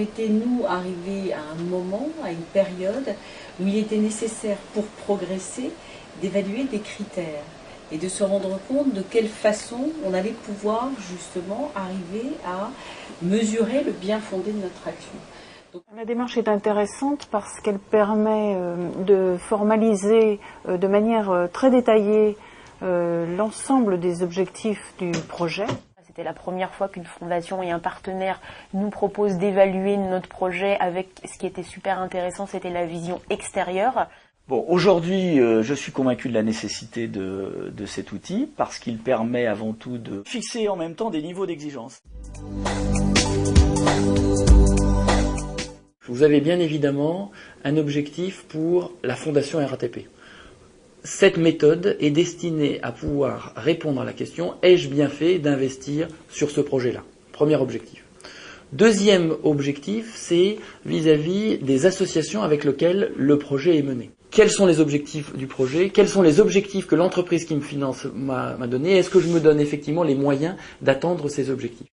était, nous, arrivé à un moment, à une période, où il était nécessaire, pour progresser, d'évaluer des critères et de se rendre compte de quelle façon on allait pouvoir, justement, arriver à mesurer le bien fondé de notre action. Donc, la démarche est intéressante parce qu'elle permet de formaliser de manière très détaillée l'ensemble des objectifs du projet. C'était la première fois qu'une fondation et un partenaire nous proposent d'évaluer notre projet avec ce qui était super intéressant, c'était la vision extérieure. Bon, aujourd'hui, je suis convaincu de la nécessité de cet outil parce qu'il permet avant tout de fixer en même temps des niveaux d'exigence. Vous avez bien évidemment un objectif pour la fondation RATP. Cette méthode est destinée à pouvoir répondre à la question « ai-je bien fait d'investir sur ce projet-là » Premier objectif. Deuxième objectif, c'est vis-à-vis des associations avec lesquelles le projet est mené. Quels sont les objectifs du projet? Quels sont les objectifs que l'entreprise qui me finance m'a donné? Est-ce que je me donne effectivement les moyens d'atteindre ces objectifs?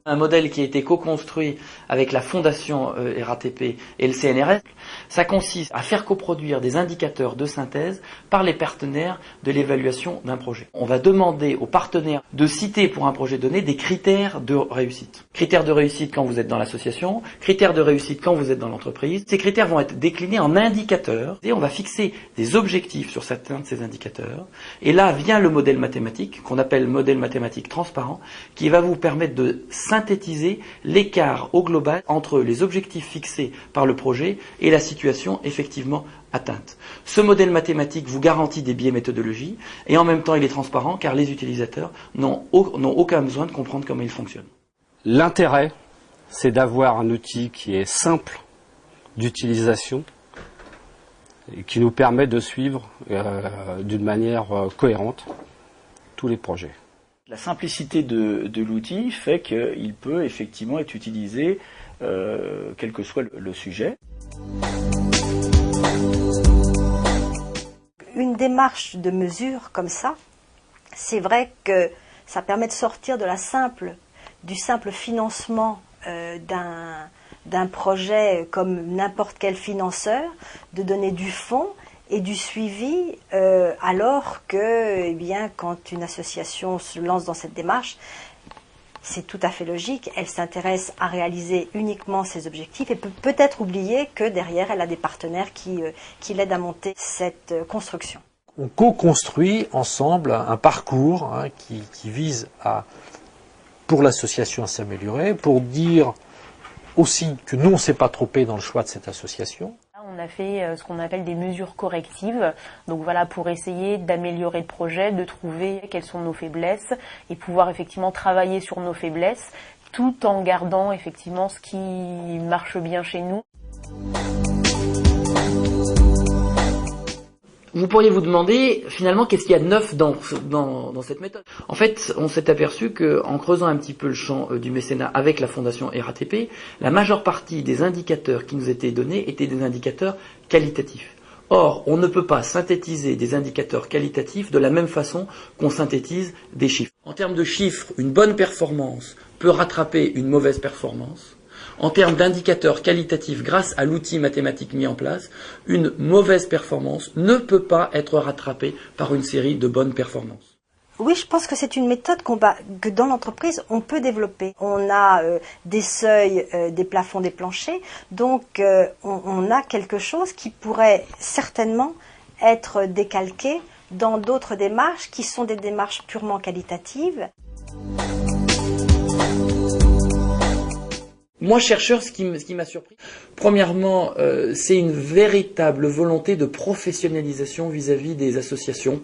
Un modèle qui a été co-construit avec la fondation RATP et le CNRS, ça consiste à faire coproduire des indicateurs de synthèse par les partenaires de l'évaluation d'un projet. On va demander aux partenaires de citer pour un projet donné des critères de réussite. Critères de réussite quand vous êtes dans l'association, critères de réussite quand vous êtes dans l'entreprise. Ces critères vont être déclinés en indicateurs et on va fixer des objectifs sur certains de ces indicateurs. Et là vient le modèle mathématique, qu'on appelle modèle mathématique transparent, qui va vous permettre de synthétiser l'écart au global entre les objectifs fixés par le projet et la situation effectivement atteinte. Ce modèle mathématique vous garantit des biais méthodologiques et en même temps il est transparent car les utilisateurs n'ont aucun besoin de comprendre comment il fonctionne. L'intérêt, c'est d'avoir un outil qui est simple d'utilisation et qui nous permet de suivre d'une manière cohérente tous les projets. La simplicité de l'outil fait qu'il peut effectivement être utilisé quel que soit le sujet. Une démarche de mesure comme ça, c'est vrai que ça permet de sortir du simple financement d'un projet comme n'importe quel financeur, de donner du fonds et du suivi, alors que, quand une association se lance dans cette démarche, c'est tout à fait logique, elle s'intéresse à réaliser uniquement ses objectifs et peut peut-être oublier que derrière, elle a des partenaires qui l'aident à monter cette construction. On co-construit ensemble un parcours qui vise pour l'association à s'améliorer, pour dire aussi que nous, on ne s'est pas trompé dans le choix de cette association. On a fait ce qu'on appelle des mesures correctives, donc voilà, pour essayer d'améliorer le projet, de trouver quelles sont nos faiblesses et pouvoir effectivement travailler sur nos faiblesses tout en gardant effectivement ce qui marche bien chez nous. Vous pourriez vous demander, finalement, qu'est-ce qu'il y a de neuf dans cette méthode? En fait, on s'est aperçu qu'en creusant un petit peu le champ du mécénat avec la fondation RATP, la majeure partie des indicateurs qui nous étaient donnés étaient des indicateurs qualitatifs. Or, on ne peut pas synthétiser des indicateurs qualitatifs de la même façon qu'on synthétise des chiffres. En termes de chiffres, une bonne performance peut rattraper une mauvaise performance. En termes d'indicateurs qualitatifs, grâce à l'outil mathématique mis en place, une mauvaise performance ne peut pas être rattrapée par une série de bonnes performances. Oui, je pense que c'est une méthode que dans l'entreprise, on peut développer. On a des seuils, des plafonds, des planchers, donc on a quelque chose qui pourrait certainement être décalqué dans d'autres démarches qui sont des démarches purement qualitatives. Moi, chercheur, ce qui m'a surpris, premièrement, c'est une véritable volonté de professionnalisation vis-à-vis des associations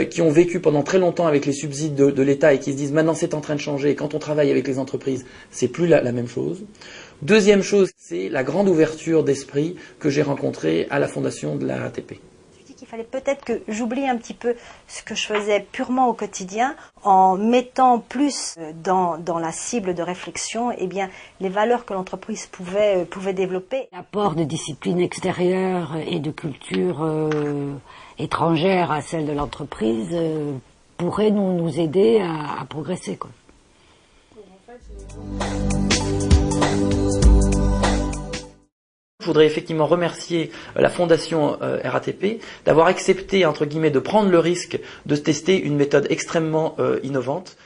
qui ont vécu pendant très longtemps avec les subsides de l'État et qui se disent maintenant c'est en train de changer et quand on travaille avec les entreprises, c'est plus la même chose. Deuxième chose, c'est la grande ouverture d'esprit que j'ai rencontrée à la fondation de la RATP. Il fallait peut-être que j'oublie un petit peu ce que je faisais purement au quotidien en mettant plus dans la cible de réflexion les valeurs que l'entreprise pouvait développer. L'apport de disciplines extérieures et de culture étrangère à celle de l'entreprise pourrait nous aider à progresser, quoi. Je voudrais effectivement remercier la Fondation RATP d'avoir accepté, entre guillemets, de prendre le risque de tester une méthode extrêmement innovante.